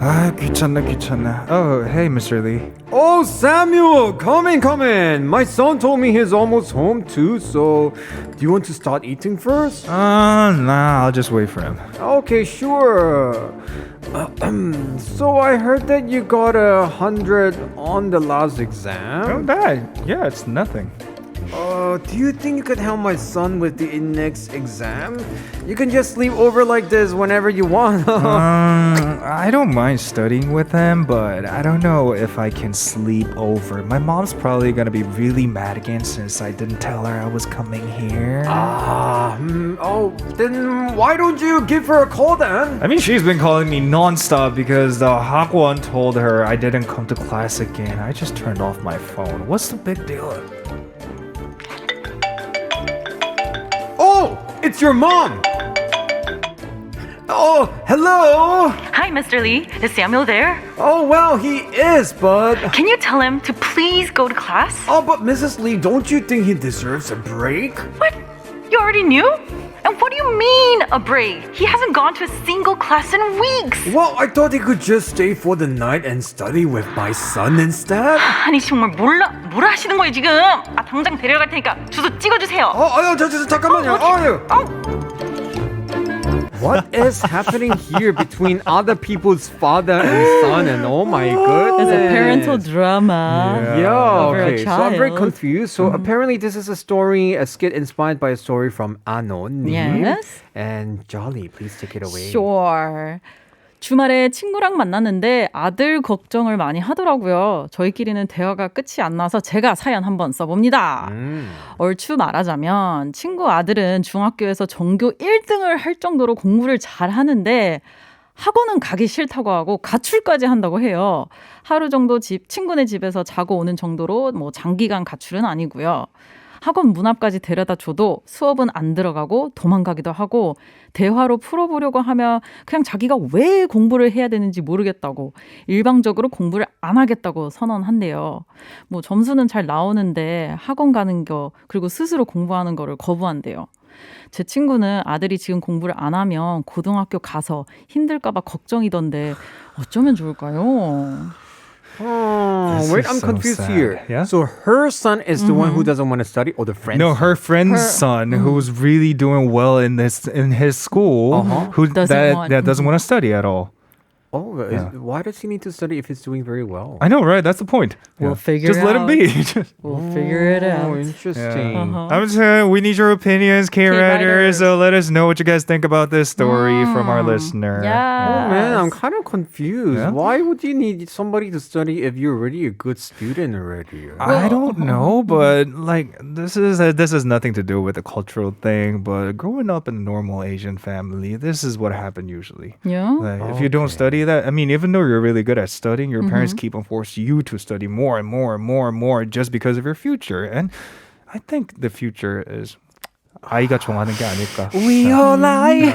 아, 귀찮네. Oh, hey, Mr. Lee. Oh, Samuel, come in. My son told me he's almost home too, so do you want to start eating first? Nah, I'll just wait for him. Okay, sure. So I heard that you got 100 on the last exam. Not bad. Yeah, it's nothing. Do you think you could help my son with the next exam? You can just sleep over like this whenever you want. I don't mind studying with him, but I don't know if I can sleep over. My mom's probably gonna be really mad again since I didn't tell her I was coming here. Then why don't you give her a call then? I mean, she's been calling me nonstop because the Hagwon told her I didn't come to class again. I just turned off my phone. What's the big deal? Oh, it's your mom. Oh, hello. Hi, Mr. Lee. Is Samuel there? Oh, well, he is, but... Can you tell him to please go to class? Oh, but Mrs. Lee, don't you think he deserves a break? What? You already knew? And what do you mean, a break? He hasn't gone to a single class in weeks. Well, I thought he could just stay for the night and study with my son instead. 아니, 정말 뭐라 하시는 거예요, 지금? 당장 데려갈 테니까 주소 찍어주세요. 잠깐만요. What is happening here between other people's father and son? And oh my goodness. It's a parental drama. Yeah, over okay. a So I'm very child. confused. So apparently this is a story, a skit inspired by a story from Anon. Yes. And Jolly, please take it away. Sure. 주말에 친구랑 만났는데 아들 걱정을 많이 하더라고요. 저희끼리는 대화가 끝이 안 나서 제가 사연 한번 써봅니다. 얼추 말하자면 친구 아들은 중학교에서 전교 1등을 할 정도로 공부를 잘 하는데 학원은 가기 싫다고 하고 가출까지 한다고 해요. 하루 정도 친구네 집에서 자고 오는 정도로 뭐 장기간 가출은 아니고요. 학원 문 앞까지 데려다 줘도 수업은 안 들어가고 도망가기도 하고 대화로 풀어보려고 하면 그냥 자기가 왜 공부를 해야 되는지 모르겠다고 일방적으로 공부를 안 하겠다고 선언한대요. 뭐 점수는 잘 나오는데 학원 가는 거 그리고 스스로 공부하는 거를 거부한대요. 제 친구는 아들이 지금 공부를 안 하면 고등학교 가서 힘들까 봐 걱정이던데 어쩌면 좋을까요? Wait, I'm so confused sad. here. Yeah? So her son is the one who doesn't want to study, or the friend? No, her friend's son, who's really doing well in his school, who Doesn't want- doesn't want to study at all. Oh, why does he need to study if he's doing very well? I know, right? That's the point. We'll figure Just it let him out. be. We'll figure it Oh, out. interesting. I'm saying we need your opinions, K-Writers. So let us know what you guys think about this story from our listener. Oh man, I'm Yes. kind of confused. Yeah? Why would you need somebody to study if you're already a good student already? I don't know, but like this is nothing to do with the cultural thing. But growing up in a normal Asian family, this is what happened usually. Yeah. Like, if you don't study that, I mean, even though you're really good at studying, your parents keep on forcing you to study more and more and more and more just because of your future. And I think the future is 아이가 정하는 게 아닐까. We all lie.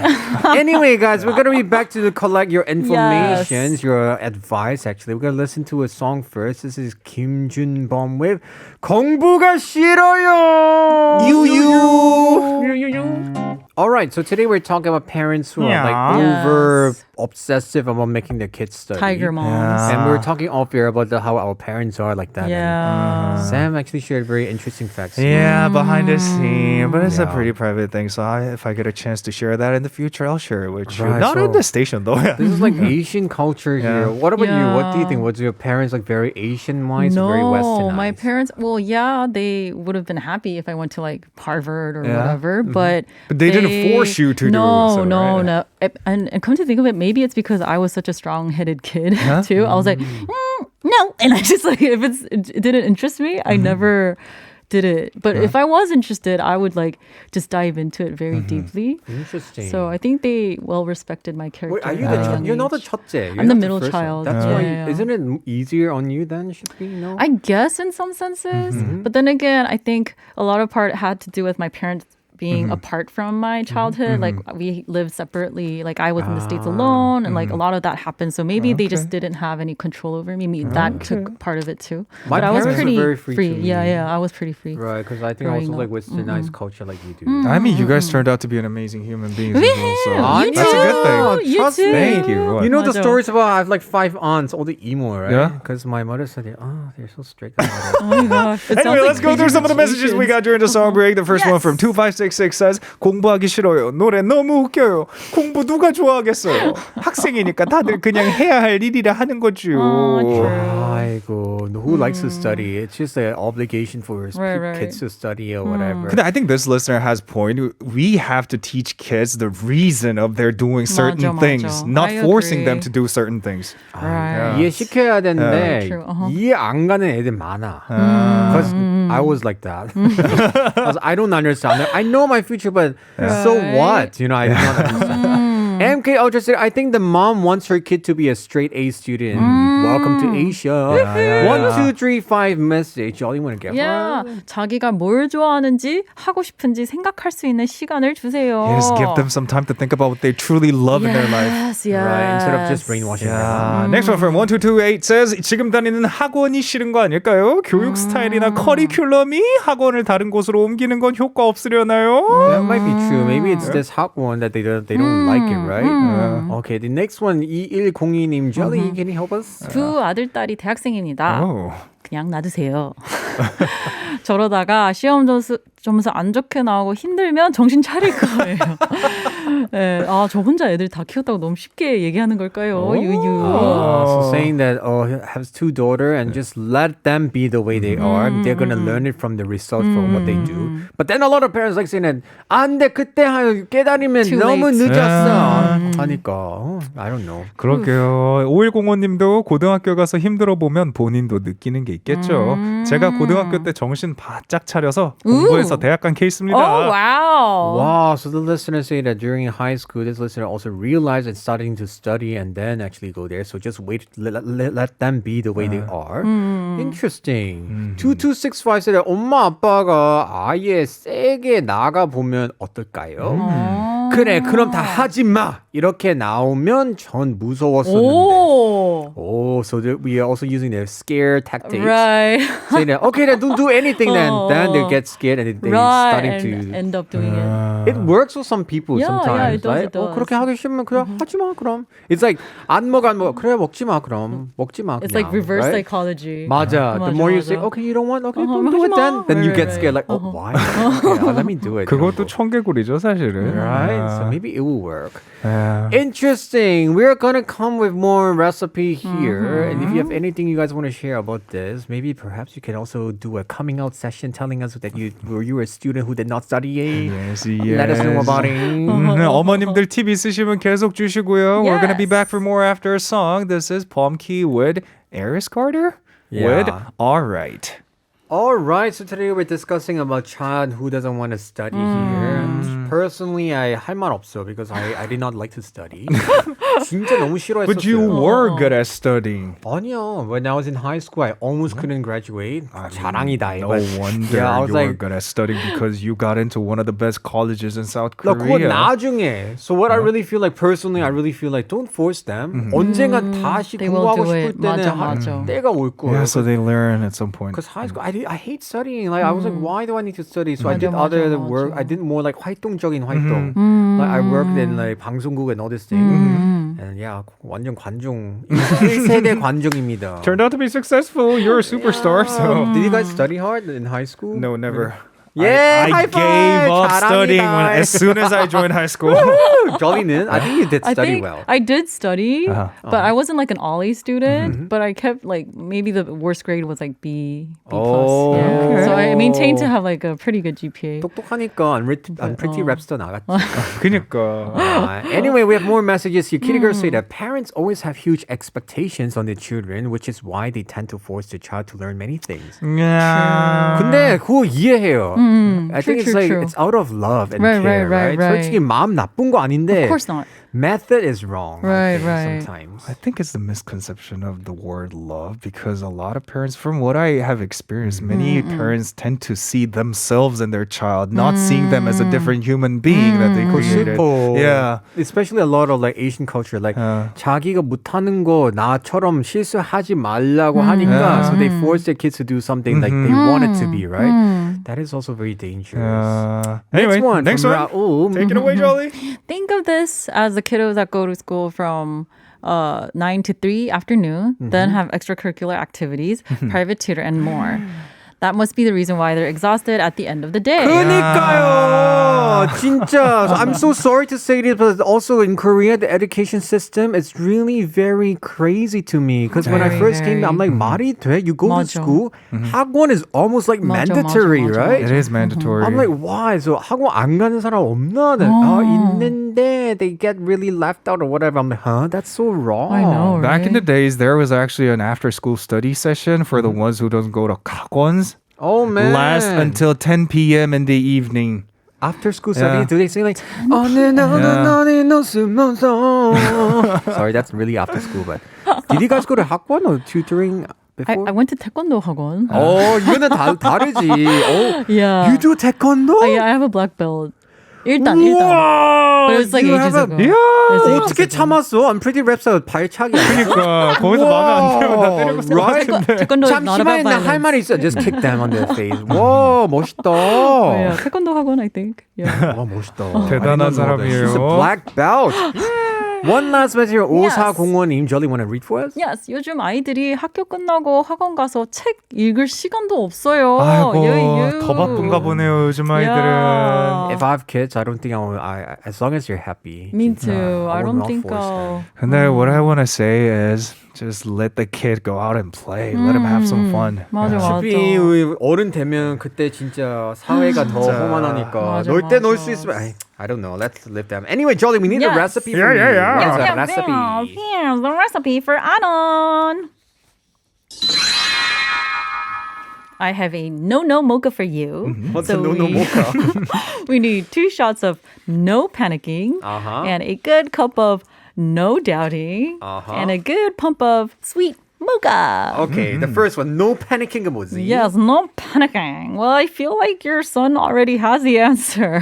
Anyway, guys, we're gonna be back to collect your information, your advice. Actually, we're gonna listen to a song first. This is Kim Junbom with 공부가 싫어요. You. All right, so today we're talking about parents who are like over obsessive about making their kids study. Tiger moms. And we were talking off air about how our parents are like that. Yeah. And Sam actually shared very interesting facts. Yeah, behind the scene, but it's a pretty private thing. So if I get a chance to share that in the future, I'll share it with you. Right, Not so- in the station though. This is like Asian culture here. What about you? What do you Yeah. think? Was your parents like very Asian-wise or very Westernized? my parents, well, yeah, they would have been happy if I went to like Harvard or Yeah. whatever, but they didn't force you to do so, No, right? no. And come to think of it, maybe it's because I was such a strong-headed kid too. I was like, no. And I just like, if it didn't interest me, I never did it. But if I was interested, I would like just dive into it very deeply. Interesting. So I think they well respected my character. Wait, are you at the a young You're not the age. 첫째. You're I'm the not middle first one. child. That's Yeah, why. yeah. Isn't it easier on you then? Should be no. I guess in some senses. But then again, I think a lot of part had to do with my parents being apart from my childhood. Like we lived separately. Like I was in the States alone, and like a lot of that happened. So maybe they just didn't have any control over me. Maybe that took part of it too. My But I was parents were pretty very free to me. Yeah, I was pretty free. Right, because I think I also Growing like up. westernized culture like you do. I mean, you guys turned out to be an amazing human beings as well. So You that's a good thing. too. You Trust too. me. Thank you. What? You know the 맞아. stories about I have like 5 aunts, all the emo, right? Yeah. Because my mother said, they're so strict. Oh my gosh. It sounds Anyway, like let's go through some of the messages we got during the song break. The first one from 2566 says, 공부하기 싫어요. 노래 너무 웃겨요. 공부 누가 좋아하겠어요. 학생이니까 다들 그냥 해야 할 일이라 하는 거죠. 아이고, who likes to study? It's just an obligation for Right. kids to study or whatever. But I think this listener has point. We have to teach kids the reason of their doing certain 맞아, things, 맞아. not I forcing them agree. to do certain things. Right. 이해시켜야 되는데 True. 이해 안 가는 애들 많아. Because I was like that. I don't understand. I know my future, but so what? You know, I don't understand. MK Ultra said, I think the mom wants her kid to be a straight A student. Welcome to Asia. 1235 message. All you want to get Yeah. from? 자기가 뭘 좋아하는지 하고 싶은지 생각할 수 있는 시간을 주세요. Yes, give them some time to think about what they truly love in their life. Yes. Right, instead of just brainwashing them. Next one from 1228 says 지금 다니는 학원이 싫은 거 아닐까요? 교육 스타일이나 커리큘럼이 학원을 다른 곳으로 옮기는 건 효과 없으려나요? That might be true. Maybe it's this hot one that they don't like it, right? Okay, the next one, 2102님. Jelly, can you help us? 두 아들, 딸이 대학생입니다. Oh. 그냥 놔두세요. 저러다가 시험 점수 안 좋게 나오고 힘들면 정신 차릴 거예요. 네, 저 혼자 애들 다 키웠다고 너무 쉽게 얘기하는 걸까요? 유유. So saying that has 2 daughters and just let them be the way they are. They're gonna learn it from the result from what they do. But then a lot of parents like saying that 안 돼, 그때 깨달으면 Too 너무 late. 늦었어. 하니까 I don't know. 그러게요. 5105님도 고등학교 가서 힘들어 보면 본인도 느끼는 게 있겠죠. 제가 고등학교 때 정신 바짝 차려서 공부해서 대학 간 케이스입니다. Oh, wow. Wow, so the listeners say that during high school, this listener also realized and starting to study and then actually go there. So just wait, let them be the way they are. Interesting. 2265 said that 엄마 아빠가 아예 세게 나가보면 어떨까요? 그래, 그럼 다 하지 마. 이렇게 나오면 전 무서웠었는데. Oh, so we are also using their scare tactics. Right. Saying that, okay, then don't do anything then. Then they get scared and they starting and to... end up doing it. It works for some people Yeah, sometimes. it does, right? it does. 그렇게 하기 싫으면 그냥 하지 마, 그럼. It's like, 안 먹어. 그래, 먹지 마, 그럼. 먹지 마, It's 그냥, like reverse right? psychology. 맞아. The more you say, 맞아. okay, you don't want, okay, don't 하지 do it then. 마. Then you Right, get right, scared, like, oh, why? Okay, let me do it. 그것도 이런 거. 청개구리죠, 사실은. Right? So maybe it will work. Yeah. Interesting. We're gonna come with more recipe here. And if you have anything you guys want to share about this, maybe perhaps you can also do a coming out session telling us that you were a student who did not study. Yes, Let us know about it. 어머님들 팁 있으시면 계속 주시고요. We're going to be back for more after a song. This is Palm Key with Eris Carter with Yeah. All Right. All right, so today we're discussing about child who doesn't want to study here. Personally, I 할 말 없어 because I did not like to study. 진짜 너무 싫어했었어요. But you were good at studying. 아니요. When I was in high school, I almost couldn't graduate. 자랑이다. No but wonder yeah, I was you were like, good at studying because you got into one of the best colleges in South 나 그거 Korea. 나중에. So what I really feel like personally, I really feel like don't force them. 언젠간 다시 They will 공부하고 do 싶을 it. 때는 맞아, 맞아. 때가 올 거예요. Yeah, so they learn at some point. Because high school, I hate studying. Like I was like, why do I need to study? So I 맞아, did other 맞아, work. 맞아. I did more like 활동적인 활동. Like I worked in like 방송국 and all this thing. And yeah, 완전 관종. 1세대 관종입니다. Turned out to be successful. You're a superstar. So Did you guys study hard in high school? no, never. Yeah, I high gave five. up studying 자랑이다. as soon as I joined high school. Jolly는, I think you did I study think well. I did study, but I wasn't like an all-A student. But I kept like maybe the worst grade was like B plus. Oh, Yeah. okay. So I maintained to have like a pretty good GPA. 똑똑하니까 Pretty Rapster 나갔지. 그니까. Anyway, we have more messages here. Kitty girls say that parents always have huge expectations on their children, which is why they tend to force their child to learn many things. Yeah. 근데 그거 이해해요. I think it's true, like true. it's out of love and Right, care, right. 솔직히 마음 나쁜 거 아닌데 Of course not. method is wrong. Right, I think, right. sometimes. I think it's the misconception of the word love because a lot of parents, from what I have experienced, many parents tend to see themselves in their child, not seeing them as a different human being that they created. 싶어. Yeah. Especially a lot of like Asian culture, like 자기가 못하는 거 나처럼 실수하지 말라고 하니까, so they force their kids to do something like they want it to be, right? That is also very dangerous. Anyway, Next next one one. from Raul. Take it away, Jolly. Think of this as the kiddos that go to school from 9 to 3 afternoon, then have extracurricular activities, private tutor, and more. That must be the reason why they're exhausted at the end of the day. 그러니까요. 진짜. I'm so sorry to say this, but also in Korea, the education system is really very crazy to me. Because when I Very, first came, very. I'm like, 말이 돼? You go to 맞아. school, 학원 is almost like 맞아, mandatory, 맞아, 맞아, right? It is mandatory. I'm like, why? So 학원 안 가는 사람 없나? 있는데 they get really left out or whatever. I'm like, huh? That's so wrong. I know, Back in the right? days, there was actually an after-school study session for the ones who don't go to 학원s. Oh man. Last until 10 p.m. in the evening. After school study, Yeah. do they sing like 오늘 너는 너는 웃으면서? Sorry, that's really after school, but did you guys go to 학원 or tutoring before? I went to taekwondo 학원. Oh, 이거는 다르지. Oh, Yeah. you do taekwondo? Yeah, I have a black belt. 일단. 우와, But it was like you ages have a- ago. Yeah. It was ages 어떻게 ago. 참았어? I'm pretty rep's 발차기 아니야? 그러니까 거기서 마음에 안 들면 다 때리고 싶어. Right? taekwondo is not about 잠시만 할 violence. 말이 있어. Just kick them on their face. 와, 멋있다. Yeah, taekwondo 학원, I think. Yeah. 와, 멋있다. 대단한 I didn't know that. 사람이에요. She's a black belt. One last message. 5405님, Jolly, want to read for us? Yes, 요즘 아이들이 학교 끝나고 학원 가서 책 읽을 시간도 없어요. 아이고 여유. 더 바쁜가 보네요 요즘 아이들은. Yeah. If I have kids, I don't think as long as you're happy. Me too. I would don't not think force I'll. them. 근데 what I want to say is just let the kid go out and play. Let him have some fun. 맞아, 맞아. 어차피 어른 되면 그때 진짜 사회가 더 험한하니까 맞아, 놀 때 놀 맞아. 수 있으면 I don't know. Let's live them. Anyway, Jolly, we need a Yes. recipe Yeah, from you. yeah, yeah. What is Yes, that recipe? Here's the recipe for Anon. I have a no mocha for you. What's a no-no we- mocha? We need 2 shots of no panicking Uh-huh. and a good cup of no doubting Uh-huh. and a good pump of sweet mocha. Okay, the first one. No panicking 뭐지? Yes, no panicking. Well, I feel like your son already has the answer.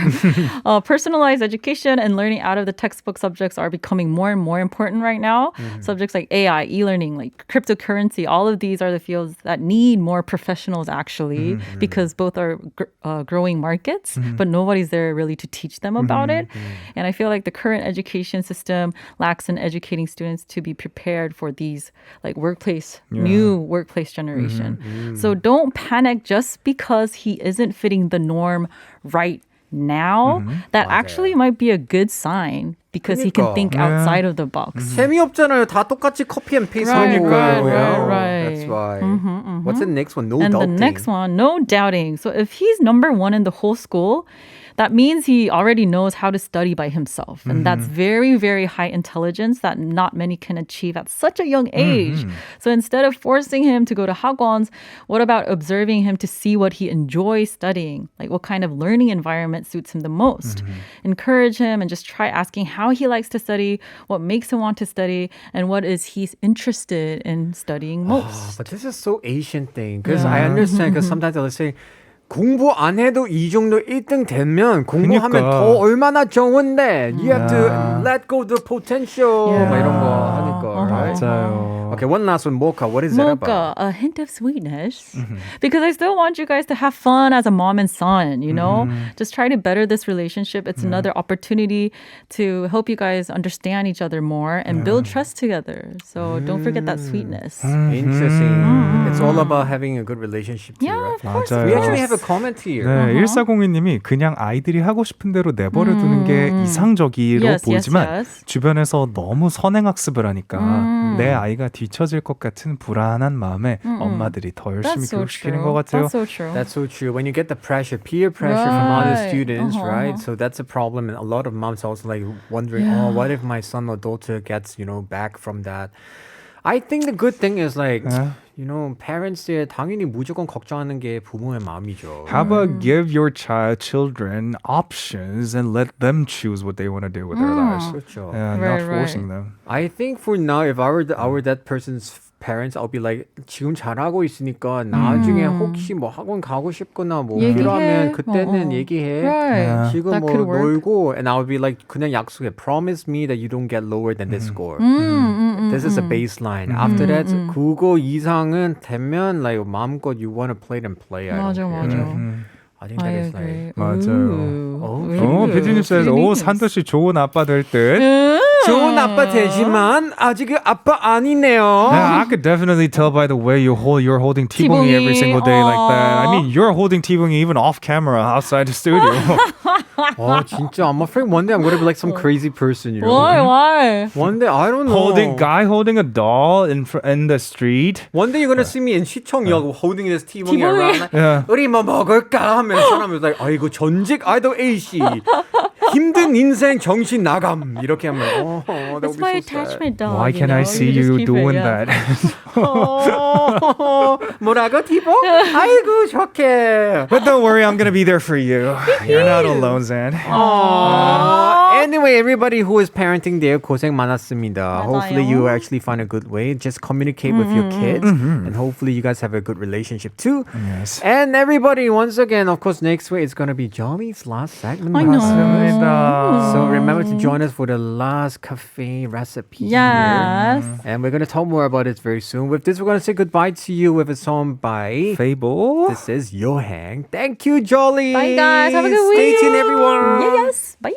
Personalized education and learning out of the textbook subjects are becoming more and more important right now. Subjects like AI, e-learning, like cryptocurrency, all of these are the fields that need more professionals actually because both are growing markets, but nobody's there really to teach them about it. And I feel like the current education system lacks in educating students to be prepared for these like new workplace generation. So don't panic just because he isn't fitting the norm right now. That actually might be a good sign because he can 그러니까. think outside of the box. 재미없잖아요. 다 똑같이 copy and paste Right, 하는 right, 거예요. right. That's why. What's the next one? No And doubting. the next one, no doubting. So if he's number 1 in the whole school, that means he already knows how to study by himself. And that's very, very high intelligence that not many can achieve at such a young age. So instead of forcing him to go to hagwons, what about observing him to see what he enjoys studying? Like what kind of learning environment suits him the most? Encourage him and just try asking how he likes to study, what makes him want to study, and what is he's interested in studying most. But this is so Asian thing. Because I understand. Because sometimes they'll say, 공부 안 해도 이 정도 1등 되면 공부하면 그러니까. 더 얼마나 좋은데 you have to let go the potential Yeah. 막 이런 거 하니까 right? 맞아요. Okay, one last one, mocha. What is that Mocha, about? a hint of sweetness. Because I still want you guys to have fun as a mom and son, you know? Just try to better this relationship. It's another opportunity to help you guys understand each other more and build trust together. So don't forget that sweetness. Interesting. It's all about having a good relationship too, Yeah, right? of course. 맞아요. We actually have a comment here. 네, 1402님이 그냥 아이들이 하고 싶은 대로 내버려 두는 게 이상적이로 Yes, yes, 보이지만 yes. 주변에서 너무 선행학습을 하니까 내 아이가 뒤처질 것 같은 불안한 마음에 엄마들이 더 열심히 That's so 교육시키는 true. 것 같아요. That's so true. That's so true. When you get the pressure, peer pressure from other Right. students, right? So that's a problem. And a lot of moms also like wondering, oh, what if my son or daughter gets, back from that? I think the good thing is like you know, parents의 당연히 무조건 걱정하는 게 부모의 마음이죠. How about give your children options and let them choose what they want to do with their lives? 그렇죠. Yeah, Right, not forcing them. I think for now, if I were that person's parents, I'll be like 지금 잘하고 있으니까 나중에 혹시 뭐 학원 가고 싶거나 뭐 얘기해. 필요하면 그때는 얘기해. Right. 지금 That 뭐 could work. 놀고 and I would be like 그냥 약속해. Promise me that you don't get lower than this score. This is a baseline. After that, 그거 이상은 되면 like 마음껏 you want to play then play. I don't 맞아, care. 맞아. I think that I is agree. like 맞아요. 피디님 says, 산도 씨 좋은 아빠 될 듯. 좋은 아빠 되지만 아직 아빠 아니네요. Yeah, I could definitely tell by the way you're holding T-Bong이 every T-Bong이, single day like that. I aw. mean, you're holding T-Bong이 even off camera outside the studio. 진짜 I'm afraid one day I'm gonna be like some crazy person, you know. Why? One day I don't know. holding a doll in the street. One day you're gonna see me in 시청역 holding this T-Bong이 T-Bong이. around. Like, Yeah. 우리 뭐 먹을까 하면 사람이 like 아이고 전직 아이돌 A씨 힘든 인생 정신 나감 이렇게 하면 that That's would my be so sad. attachment dog. Why can't you I know? see just you keep doing it, yeah. that? 뭐라고 T-Bong? 아이고 좋게. But don't worry, I'm gonna be there for you. You're not alone, Zan. Anyway, everybody who is parenting there 고생 많았습니다. 맞아요. Hopefully you actually find a good way. Just communicate with your kids and hopefully you guys have a good relationship too. Yes. And everybody, once again, of course, next week it's going to be Johnny's last segment. I know. 맞습니다. So remember to join us for the last cafe recipe. Yes. And we're going to talk more about it very soon. With this, we're going to say goodbye to you with a song by Fable. This is Yohang. Thank you, Jolly. Bye, guys. Have a good week. Stay tuned, everyone. Yes. Bye.